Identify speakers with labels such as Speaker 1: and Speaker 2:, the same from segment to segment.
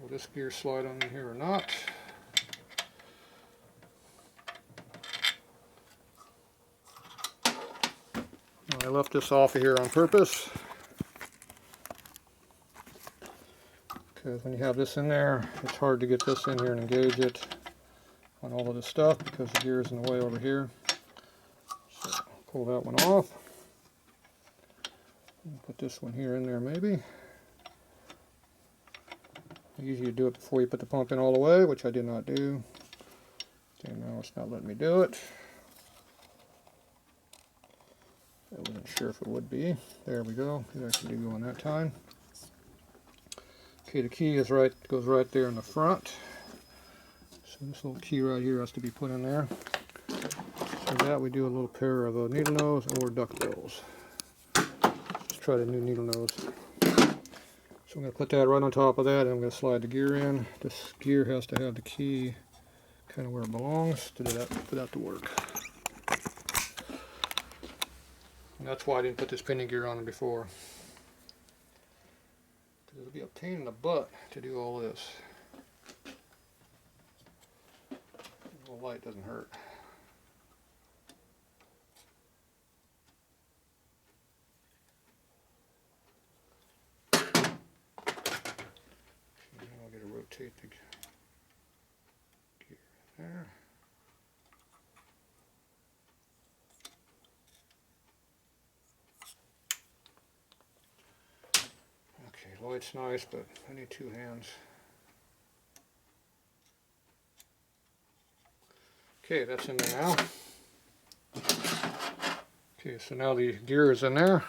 Speaker 1: will this gear slide on in here or not? I left this off of here on purpose, because when you have this in there, it's hard to get this in here and engage it on all of this stuff because the gear is in the way over here. So pull that one off. Put this one here in there maybe. Usually you do it before you put the pump in all the way, which I did not do. And now it's not letting me do it. I wasn't sure if it would be. There we go. It actually did go on that time. Okay, the key is goes right there in the front. So this little key right here has to be put in there. So that we do a little pair of needle nose or duckbills. Let's try the new needle nose. So I'm going to put that right on top of that, and I'm going to slide the gear in. This gear has to have the key kind of where it belongs for that to work. And that's why I didn't put this pinion gear on it before. Because it'll be a pain in the butt to do all this. The light doesn't hurt. Now I'll get to rotate the gear there. Okay, light's nice, but I need two hands. Okay, that's in there now. Okay, so now the gear is in there.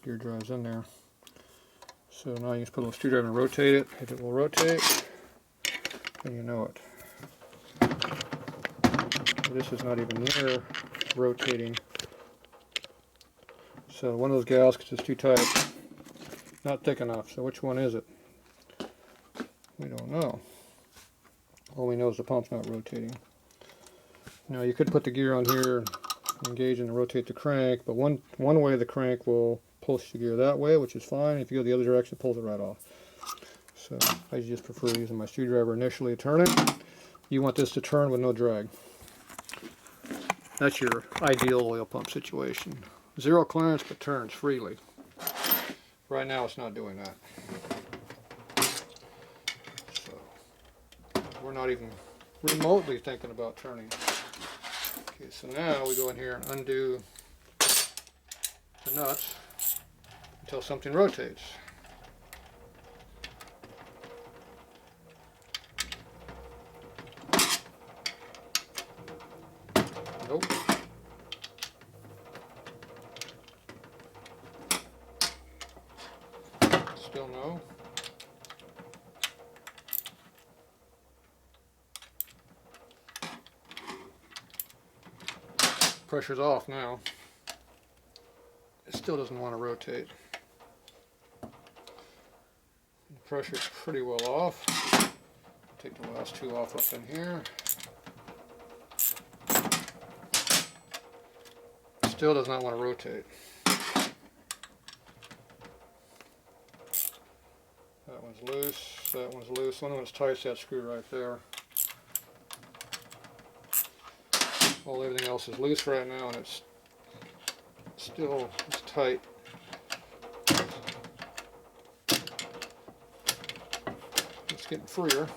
Speaker 1: Gear drive's in there. So now you just put a little screwdriver and rotate it. If it will rotate, then you know it. This is not even near rotating. So one of those gaskets is too tight, not thick enough. So which one is it? We don't know. All we know is the pump's not rotating. Now you could put the gear on here, engage and rotate the crank, but one way the crank will push the gear that way, which is fine. If you go the other direction, it pulls it right off. So I just prefer using my screwdriver initially to turn it. You want this to turn with no drag. That's your ideal oil pump situation. Zero clearance, but turns freely. Right now it's not doing that. So we're not even remotely thinking about turning. Okay, so now we go in here and undo the nuts until something rotates. Nope. Still no. Pressure's off now. It still doesn't want to rotate. The pressure's pretty well off. Take the last two off up in here. Still does not want to rotate. That one's loose, that one's loose. One of them's tight, that screw right there. Well, everything else is loose right now, and it's tight. It's getting freer.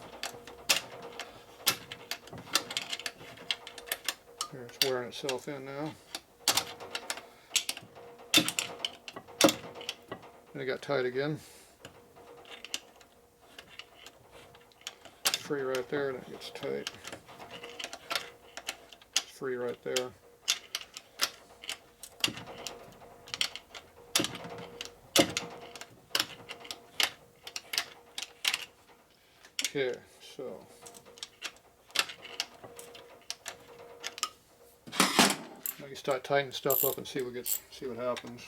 Speaker 1: Here, it's wearing itself in now. And it got tight again. It's free right there, and it gets tight. It's free right there. Okay, so now you start tightening stuff up and see what happens.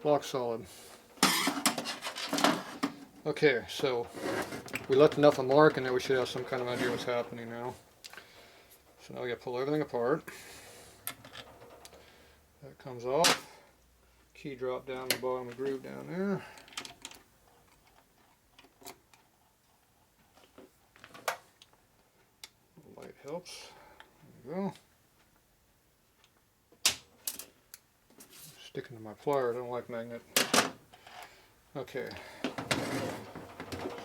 Speaker 1: lock solid. Okay, so we left enough of mark, and then we should have some kind of idea what's happening now. So now we got to pull everything apart. That comes off. Key drop down the bottom of the groove down there. Light helps. There we go. Sticking to my pliers, I don't like magnet. Okay. So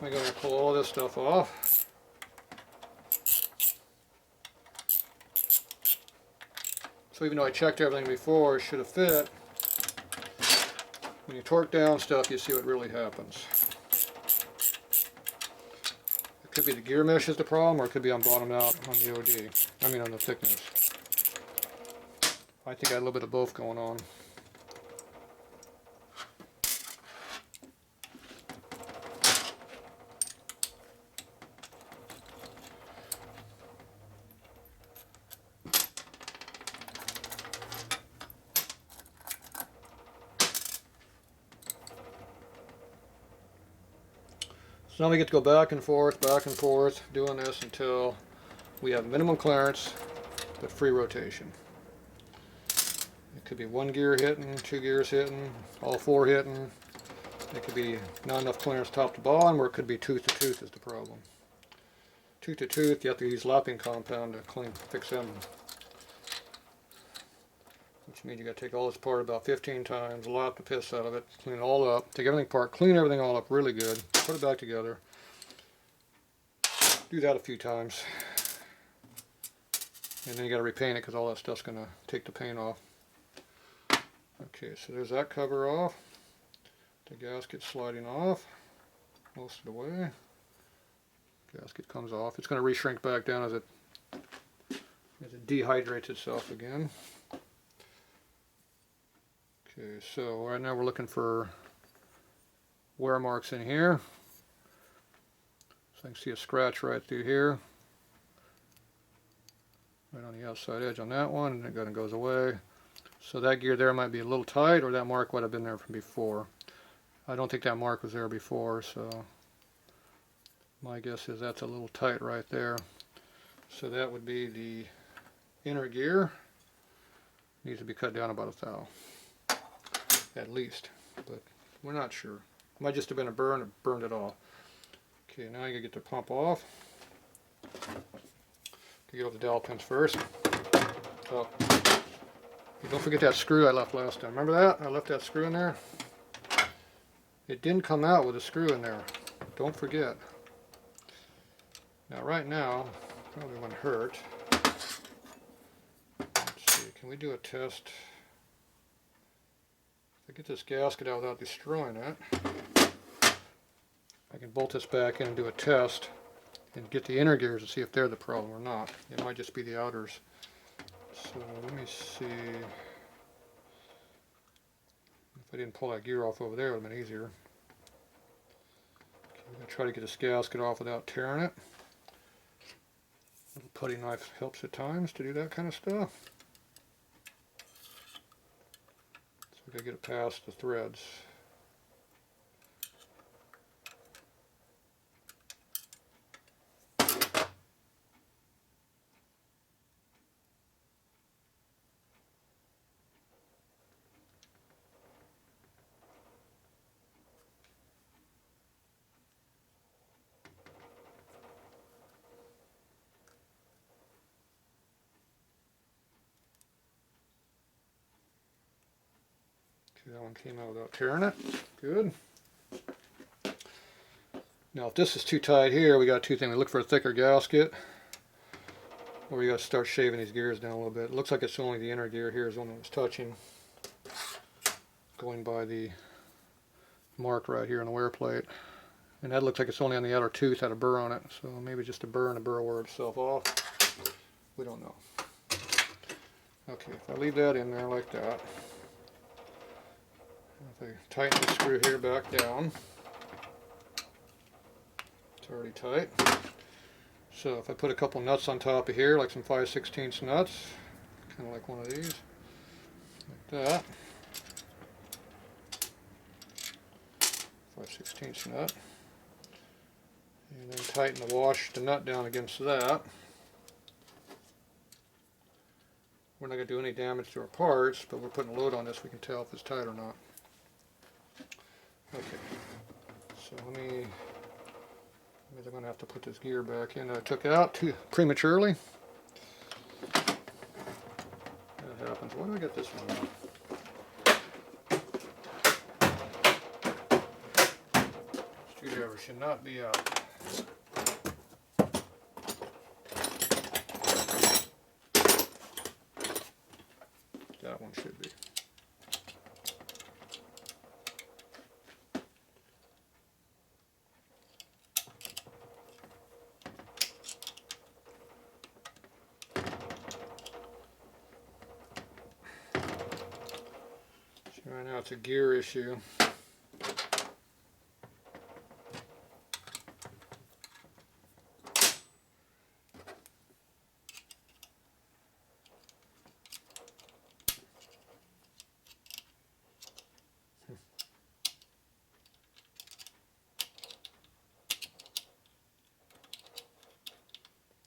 Speaker 1: I'm going to pull all this stuff off. So even though I checked everything before, it should have fit. When you torque down stuff, you see what really happens. It could be the gear mesh is the problem, or it could be on bottom out on the OD. I mean on the thickness. I think I had a little bit of both going on. So now we get to go back and forth, doing this until we have minimum clearance, but free rotation. It could be one gear hitting, two gears hitting, all four hitting. It could be not enough clearance top to bottom, or it could be tooth to tooth is the problem. Tooth to tooth, you have to use lapping compound to fix them. Which means you got to take all this apart about 15 times, lap the piss out of it, clean it all up, take everything apart, clean everything all up really good, put it back together. Do that a few times. And then you got to repaint it because all that stuff's going to take the paint off. Okay, so there's that cover off. The gasket sliding off most of the way. Gasket comes off. It's going to re-shrink back down as it dehydrates itself again. Okay, so right now we're looking for wear marks in here. So I can see a scratch right through here. Right on the outside edge on that one, and it kind of goes away. So that gear there might be a little tight, or that mark would have been there from before. I don't think that mark was there before, so my guess is that's a little tight right there. So that would be the inner gear. Needs to be cut down about 1 thou. At least, but we're not sure. Might just have been a burn, or burned it off. Okay, now you gotta get the pump off. Get off the dowel pins first. So, don't forget that screw I left last time. Remember that? I left that screw in there. It didn't come out with a screw in there. Don't forget. Now, right now, probably wouldn't hurt. Let's see. Can we do a test? If I get this gasket out without destroying it, I can bolt this back in and do a test and get the inner gears to see if they're the problem or not. It might just be the outers. So let me see. If I didn't pull that gear off over there, it would have been easier. Okay, I'm going to try to get this gasket off without tearing it. A little putty knife helps at times to do that kind of stuff. So we got to get it past the threads. Okay, that one came out without tearing it. Good. Now if this is too tight here, we got two things. We look for a thicker gasket, or we got to start shaving these gears down a little bit. It looks like it's only the inner gear here is the one that was touching, going by the mark right here on the wear plate. And that looks like it's only on the outer tooth, had a burr on it. So maybe just a burr and a burr wore itself off. We don't know. Okay, if I leave that in there like that, if I tighten the screw here back down, it's already tight. So if I put a couple nuts on top of here, like some 5/16 nuts, kind of like one of these, like that. 3/16 nut. And then tighten the nut down against that. We're not going to do any damage to our parts, but we're putting a load on this, we can tell if it's tight or not. Okay, so maybe I'm going to have to put this gear back in that I took out too prematurely. That happens. Why do I get this one out? Screwdriver should not be out. That one should be. See, right now it's a gear issue.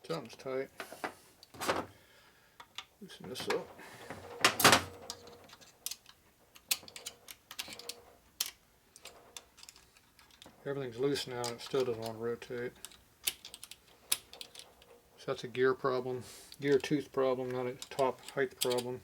Speaker 1: Something's tight. Loosen this up. Everything's loose now and it still doesn't want to rotate. So that's a gear problem. Gear tooth problem, not a top height problem.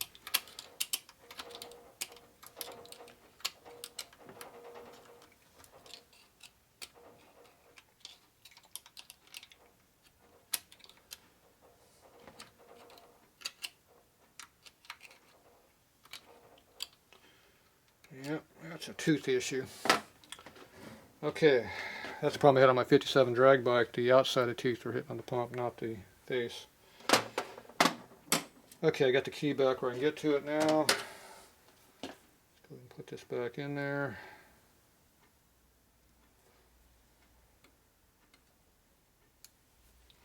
Speaker 1: Yep, that's a tooth issue. Okay, that's the problem I had on my 57 drag bike. The outside of the teeth are hitting on the pump, not the face. Okay, I got the key back where I can get to it now. Go ahead and put this back in there.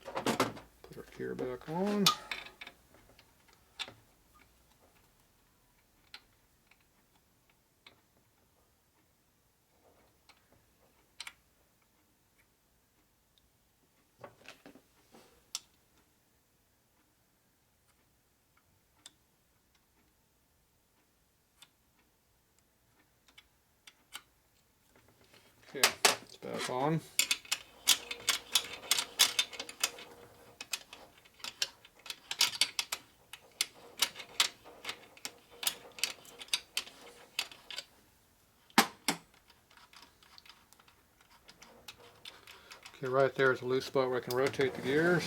Speaker 1: Put our gear back on. Okay, it's back on. Okay, right there is a loose spot where I can rotate the gears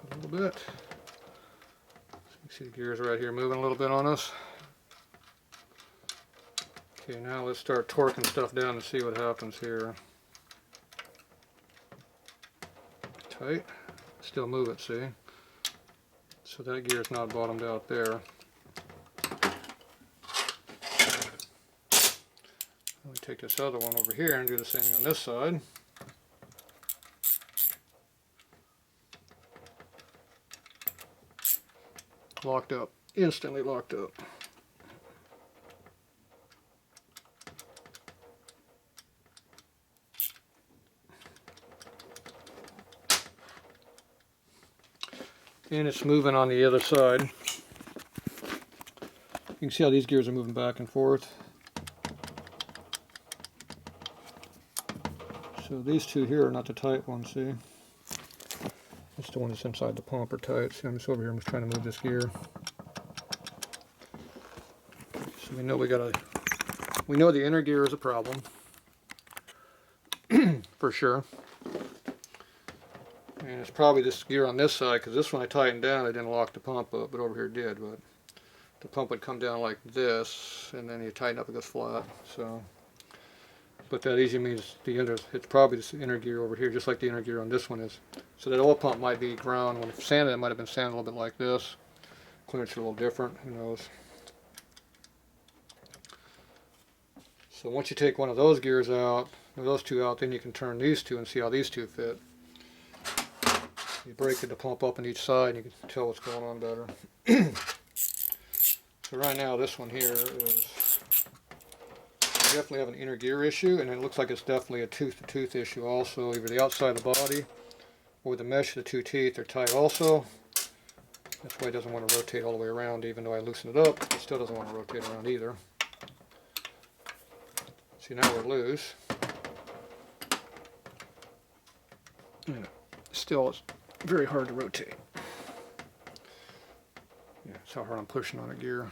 Speaker 1: a little bit. So you can see the gears right here moving a little bit on us. Okay, now let's start torquing stuff down and see what happens here. Tight. Still move it, see? So that gear's not bottomed out there. Let me take this other one over here and do the same thing on this side. Locked up. Instantly locked up. And it's moving on the other side. You can see how these gears are moving back and forth. So these two here are not the tight ones, see? It's the one that's inside the pump are tight. See, I'm just over here, I'm just trying to move this gear. So we know we know the inner gear is a problem. For sure. And it's probably this gear on this side, because this one I tightened down, I didn't lock the pump up, but over here it did. But the pump would come down like this, and then you tighten up, it goes flat. So, but that easily means it's probably this inner gear over here, just like the inner gear on this one is. So that oil pump might be ground. When it's sanded, it might have been sanded a little bit like this. Clearance a little different, who knows. So once you take one of those gears out, or those two out, then you can turn these two and see how these two fit. You break the pump up on each side and you can tell what's going on better. So right now this one here is definitely have an inner gear issue, and it looks like it's definitely a tooth-to-tooth issue also. Either the outside of the body or the mesh of the two teeth are tight also. That's why it doesn't want to rotate all the way around. Even though I loosen it up, it still doesn't want to rotate around either. See, now we're loose. And still, it's very hard to rotate. Yeah, that's how hard I'm pushing on a gear.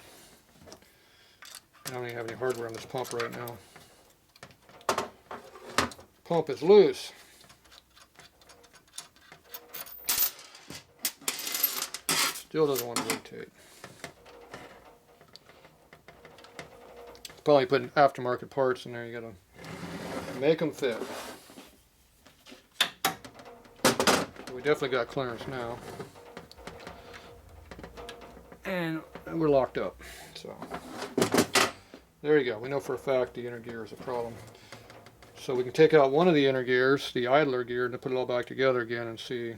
Speaker 1: I don't even have any hardware on this pump right now. Pump is loose. Still doesn't want to rotate. Probably putting aftermarket parts in there. You gotta make them fit. We definitely got clearance now, and we're locked up. So there you go. We know for a fact the inner gear is a problem. So we can take out one of the inner gears, the idler gear, and put it all back together again and see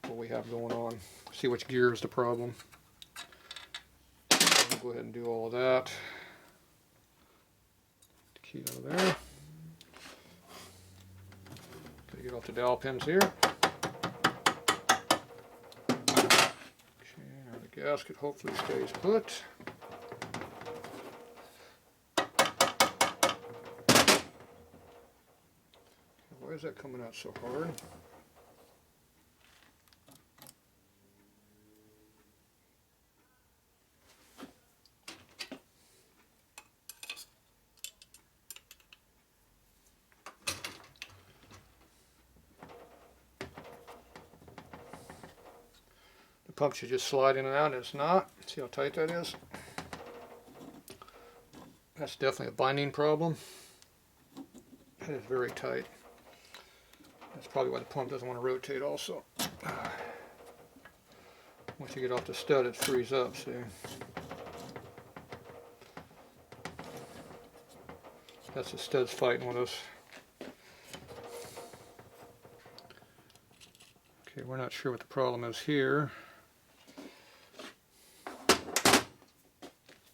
Speaker 1: what we have going on. See which gear is the problem. We'll go ahead and do all of that. The key out of there. Gotta get off the dowel pins here. Okay, now the gasket hopefully stays put. Why is that coming out so hard? The pump should just slide in and out, and it's not. See how tight that is? That's definitely a binding problem. That is very tight. That's probably why the pump doesn't want to rotate also. Once you get off the stud, it frees up, see? That's the studs fighting with us. Okay, we're not sure what the problem is here.